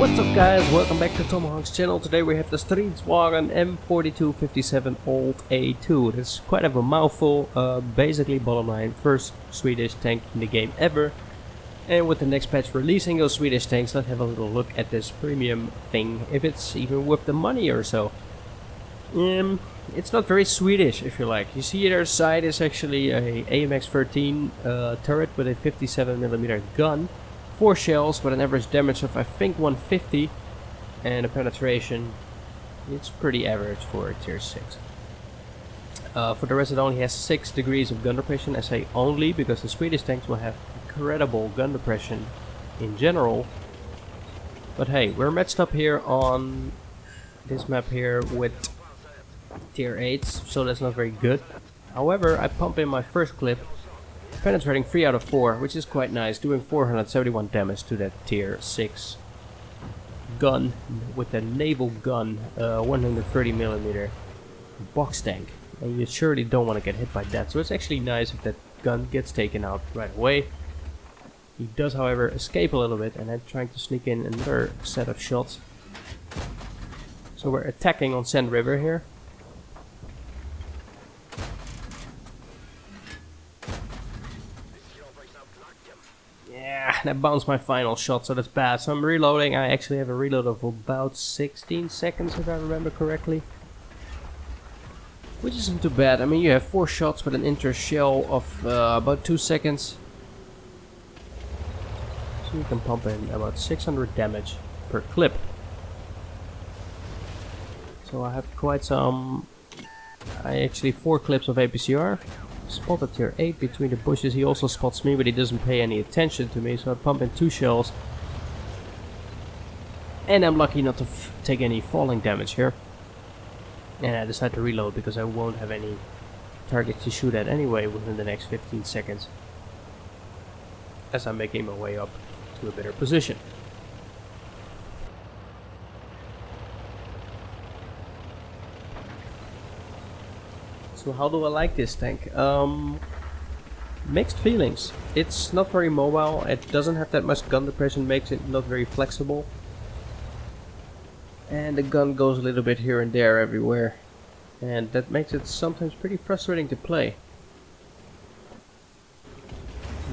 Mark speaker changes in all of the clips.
Speaker 1: What's up guys, welcome back to Tomahawk's channel. Today we have the Stridswagen M4257 Old A2. It's quite of a mouthful, basically bottom line, first Swedish tank in the game ever. And with the next patch releasing those Swedish tanks, let's have a little look at this premium thing, if it's even worth the money or so. It's not very Swedish, if you like. You see their side is actually a AMX-13 turret with a 57mm gun. 4 shells with an average damage of I think 150 and a penetration, it's pretty average for a tier 6. For the rest it only has 6 degrees of gun depression. I say only because the Swedish tanks will have incredible gun depression in general. But hey, we're matched up here on this map here with tier 8s, so that's not very good. However, I pump in my first clip, penetrating 3 out of 4, which is quite nice, doing 471 damage to that tier 6 gun with a naval gun, 130mm box tank. And you surely don't want to get hit by that, so it's actually nice if that gun gets taken out right away. He does, however, escape a little bit, and I'm trying to sneak in another set of shots. So we're attacking on Sand River here. And I bounced my final shot, so that's bad. So I'm reloading. I actually have a reload of about 16 seconds, if I remember correctly. Which isn't too bad. I mean, you have 4 shots with an inter shell of about 2 seconds. So you can pump in about 600 damage per clip. So I have quite some... actually 4 clips of APCR. Spotted tier 8 between the bushes. He also spots me, but he doesn't pay any attention to me, so I pump in 2 shells. And I'm lucky not to take any falling damage here. And I decide to reload because I won't have any targets to shoot at anyway within the next 15 seconds. As I'm making my way up to a better position. So how do I like this tank? Mixed feelings. It's not very mobile, it doesn't have that much gun depression, makes it not very flexible. And the gun goes a little bit here and there everywhere. And that makes it sometimes pretty frustrating to play.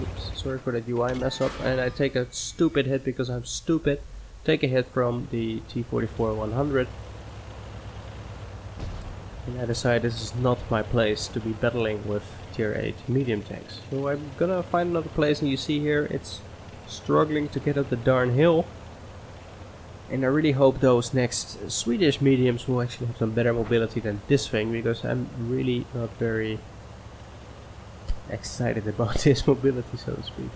Speaker 1: Oops, sorry for that UI mess up. And I take a stupid hit because I'm stupid. Take a hit from the T-44-100. And I decide this is not my place to be battling with tier 8 medium tanks. So I'm gonna find another place, and you see here it's struggling to get up the darn hill. And I really hope those next Swedish mediums will actually have some better mobility than this thing, because I'm really not very excited about this mobility, so to speak.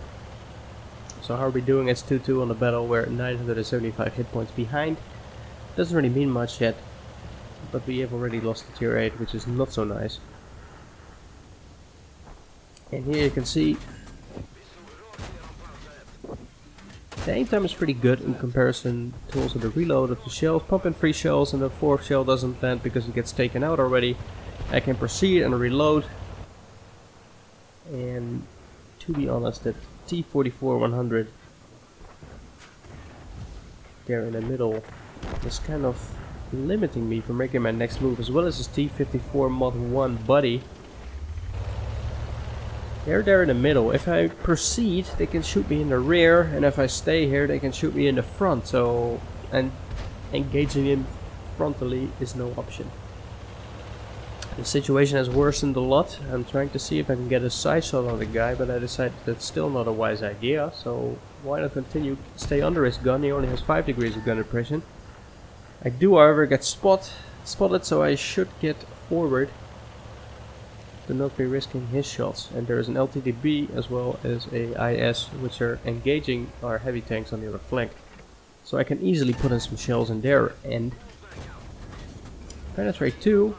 Speaker 1: So how are we doing? It's 2-2 on the battle. We're 975 hit points behind. Doesn't really mean much yet. But we have already lost the tier 8, which is not so nice. And here you can see the aim time is pretty good in comparison to also the reload of the shells. Pump in 3 shells and the 4th shell doesn't land because it gets taken out already. I can proceed and reload. And to be honest, that T-44-100 there in the middle is kind of limiting me from making my next move, as well as this T-54 Mod 1 buddy. They're there in the middle. If I proceed, they can shoot me in the rear, and if I stay here, they can shoot me in the front. So, and engaging him frontally is no option. The situation has worsened a lot. I'm trying to see if I can get a side shot on the guy, but I decided that's still not a wise idea. So why not continue, stay under his gun? He only has 5 degrees of gun depression. I do, however, get spotted, so I should get forward to not be risking his shots. And there is an LTDB as well as a IS, which are engaging our heavy tanks on the other flank. So I can easily put in some shells in their end. Penetrate 2.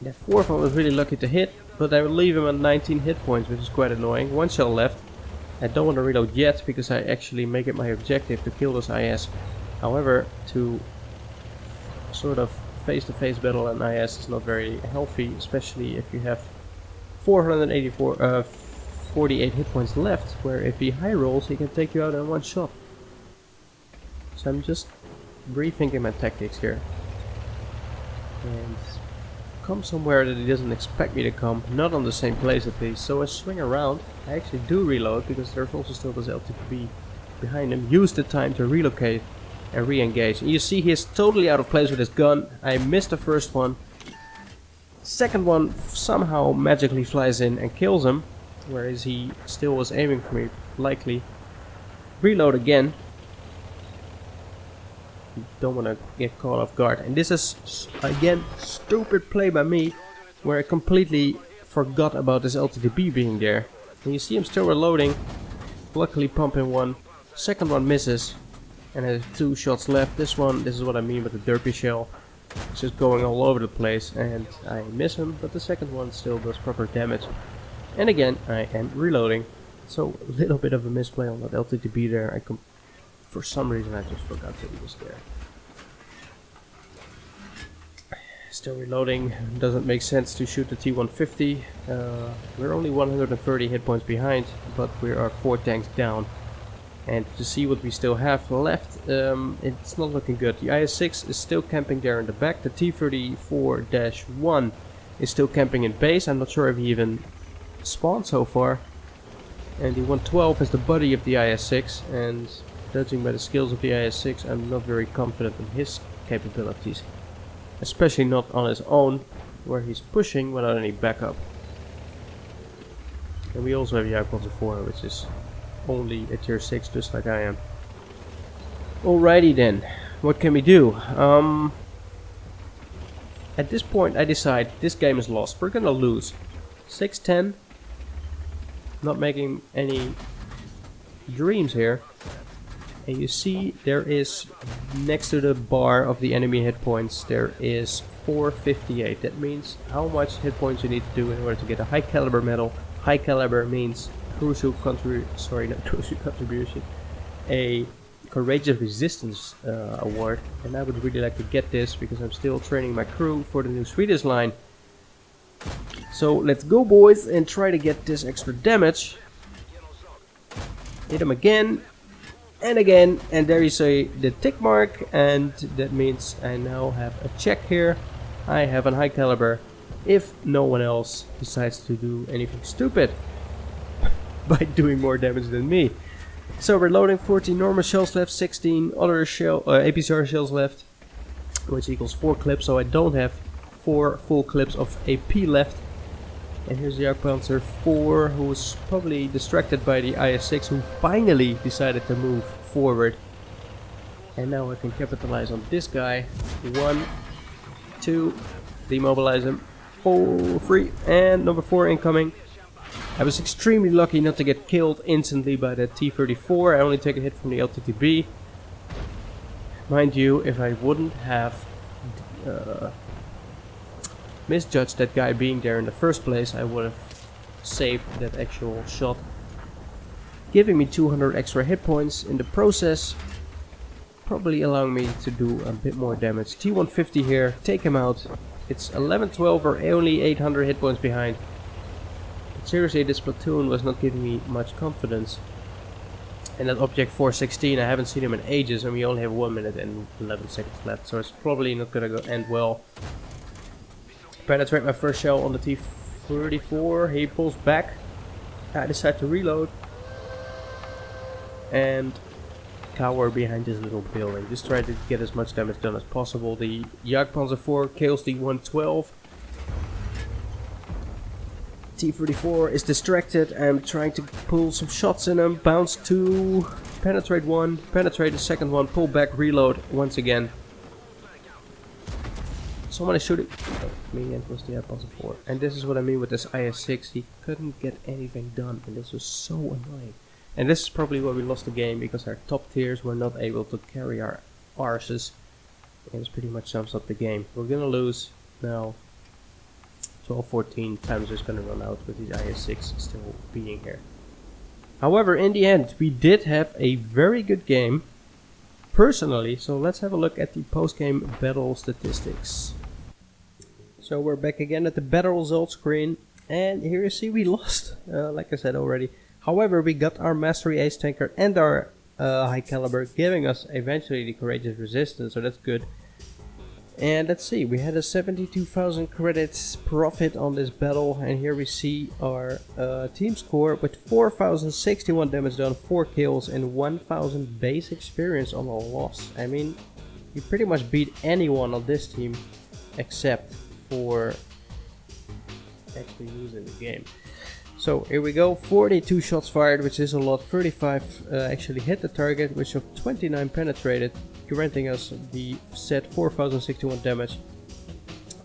Speaker 1: That 4th one was really lucky to hit, but I will leave him at 19 hit points, which is quite annoying. 1 shell left. I don't want to reload yet because I actually make it my objective to kill this IS. However, to sort of face-to-face battle an IS is not very healthy, especially if you have 48 hit points left, where if he high rolls he can take you out in 1 shot. So I'm just rethinking my tactics here. And come somewhere that he doesn't expect me to come, not on the same place at least. So I swing around. I actually do reload because there's also still this LTB behind him. Use the time to relocate and re-engage. And you see he is totally out of place with his gun. I missed the first one. Second one somehow magically flies in and kills him, whereas he still was aiming for me, likely. Reload again. Don't want to get caught off guard. And this is, again, stupid play by me, where I completely forgot about this LTB being there. And you see him still reloading, luckily pumping one. Second one misses, and I have 2 shots left. This is what I mean with the derpy shell. It's just going all over the place, and I miss him, but the second one still does proper damage. And again, I am reloading. So a little bit of a misplay on that LTB there. For some reason I just forgot that he was there. Still reloading. Doesn't make sense to shoot the T-150. We're only 130 hit points behind, but we are 4 tanks down. And to see what we still have left, it's not looking good. The IS-6 is still camping there in the back. The T-34-1 is still camping in base. I'm not sure if he even spawned so far. And the 112 is the buddy of the IS-6, and judging by the skills of the IS-6, I'm not very confident in his capabilities. Especially not on his own, where he's pushing without any backup. And we also have the Panzer IV, which is only a tier 6, just like I am. Alrighty then, what can we do? At this point I decide this game is lost. We're gonna lose. 6-10. Not making any dreams here. And you see there is, next to the bar of the enemy hit points, there is 458. That means how much hit points you need to do in order to get a high caliber medal. High caliber means crucial contribution, a courageous resistance award, and I would really like to get this because I'm still training my crew for the new Swedish line. So let's go, boys, and try to get this extra damage. Hit him again and again, and there you see the tick mark, and that means I now have a check here. I have a high caliber if no one else decides to do anything stupid by doing more damage than me. So we're loading 14 normal shells left, 16 other APCR shells left, which equals 4 clips, so I don't have 4 full clips of AP left. And here's the Panzer IV, who was probably distracted by the IS-6, who finally decided to move forward. And now I can capitalize on this guy. 1, 2, demobilize him. 4, 3, and number 4 incoming. I was extremely lucky not to get killed instantly by the T-34. I only take a hit from the LTTB. Mind you, if I wouldn't have misjudged that guy being there in the first place, I would have saved that actual shot, giving me 200 extra hit points in the process, probably allowing me to do a bit more damage. T-150 here, take him out. It's 11-12, or only 800 hit points behind. But seriously, this platoon was not giving me much confidence. And that object 416, I haven't seen him in ages, and we only have 1 minute and 11 seconds left, so it's probably not gonna end well. Penetrate my first shell on the T-34, he pulls back. I decide to reload and cower behind this little building. Just try to get as much damage done as possible. The Panzer IV kills the 112. T-34 is distracted. I'm trying to pull some shots in him. Bounce 2, penetrate 1, penetrate the second one, pull back, reload once again. Someone is shooting me, and it was the Panzer IV. And this is what I mean with this IS-6. He couldn't get anything done, and this was so annoying. And this is probably why we lost the game, because our top tiers were not able to carry our arses. And this pretty much sums up the game. We're gonna lose now. 12-14 times is gonna run out with these IS-6 still being here. However, in the end, we did have a very good game, personally. So let's have a look at the post-game battle statistics. So we're back again at the battle results screen, and here you see we lost, like I said already. However, we got our Mastery Ace Tanker and our high caliber, giving us eventually the courageous resistance, so that's good. And let's see, we had a 72,000 credits profit on this battle, and here we see our team score with 4,061 damage done, 4 kills, and 1,000 base experience on a loss. I mean, you pretty much beat anyone on this team except for actually losing the game. So here we go, 42 shots fired, which is a lot. 35 actually hit the target, which of 29 penetrated, granting us the set 4,061 damage.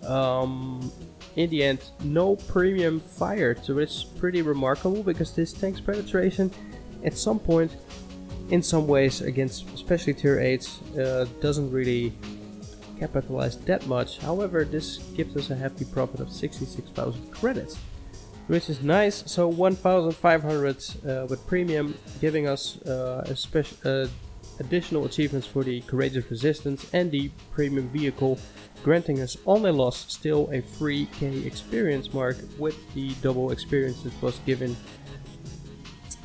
Speaker 1: In the end, no premium fired, so it's pretty remarkable, because this tank's penetration at some point, in some ways, against especially tier 8s, doesn't really capitalize that much. However, this gives us a hefty profit of 66,000 credits, which is nice. So 1,500 with premium, giving us additional achievements for the courageous resistance and the premium vehicle, granting us on a loss still a 3k experience mark with the double experience that was given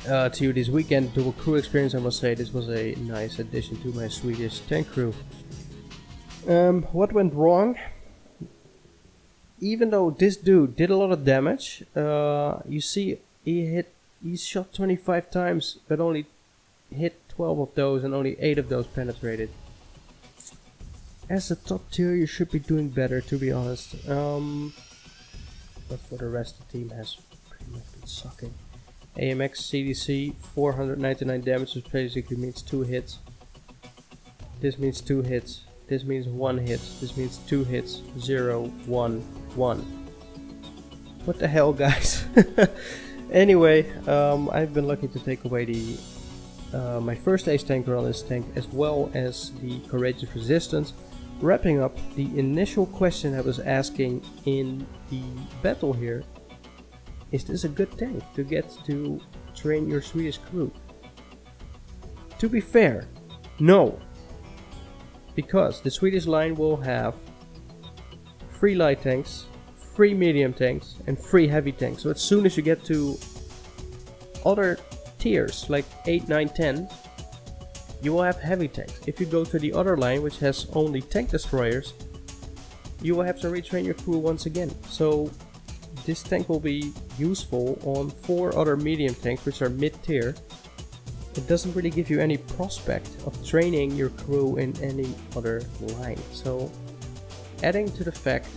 Speaker 1: to you this weekend. Double crew experience, I must say, this was a nice addition to my Swedish tank crew. What went wrong? Even though this dude did a lot of damage, you see he shot 25 times but only hit 12 of those, and only 8 of those penetrated. As a top tier, you should be doing better, to be honest. But for the rest, the team has pretty much been sucking. AMX CDC 499 damage, which basically means 2 hits. This means 2 hits. This means 1 hit. This means 2 hits. 0, 1, 1. What the hell, guys? Anyway, I've been lucky to take away the my first ace tanker on this tank, as well as the courageous resistance. Wrapping up the initial question I was asking in the battle here: is this a good tank to get to train your Swedish crew? To be fair, no. Because the Swedish line will have 3 light tanks, 3 medium tanks, and 3 heavy tanks. So as soon as you get to other tiers like 8, 9, 10, you will have heavy tanks. If you go to the other line, which has only tank destroyers, you will have to retrain your crew once again. So this tank will be useful on 4 other medium tanks, which are mid-tier. It doesn't really give you any prospect of training your crew in any other line. So adding to the fact,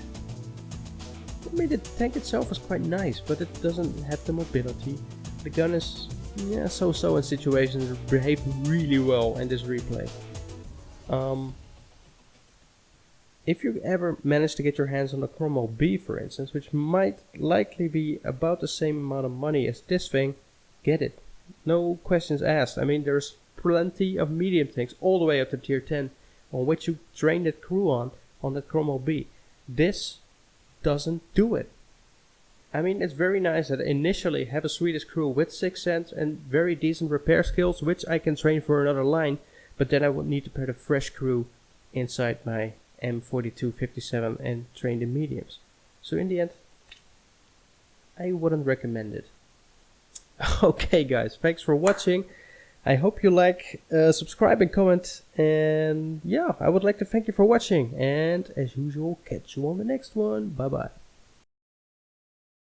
Speaker 1: I mean, the tank itself is quite nice, but it doesn't have the mobility. The gun is so-so in situations, it behaved really well in this replay. If you ever manage to get your hands on a Cromwell B, for instance, which might likely be about the same amount of money as this thing, get it. No questions asked. I mean, there's plenty of medium tanks all the way up to tier 10 on which you train that crew on that Cromwell B. This doesn't do it. I mean, it's very nice that I initially have a Swedish crew with 6th sense and very decent repair skills, which I can train for another line, but then I would need to put a fresh crew inside my M4257 and train the mediums. So in the end, I wouldn't recommend it. Okay guys, thanks for watching. I hope you like, subscribe and comment, and yeah, I would like to thank you for watching, and as usual, catch you on the next one. Bye bye.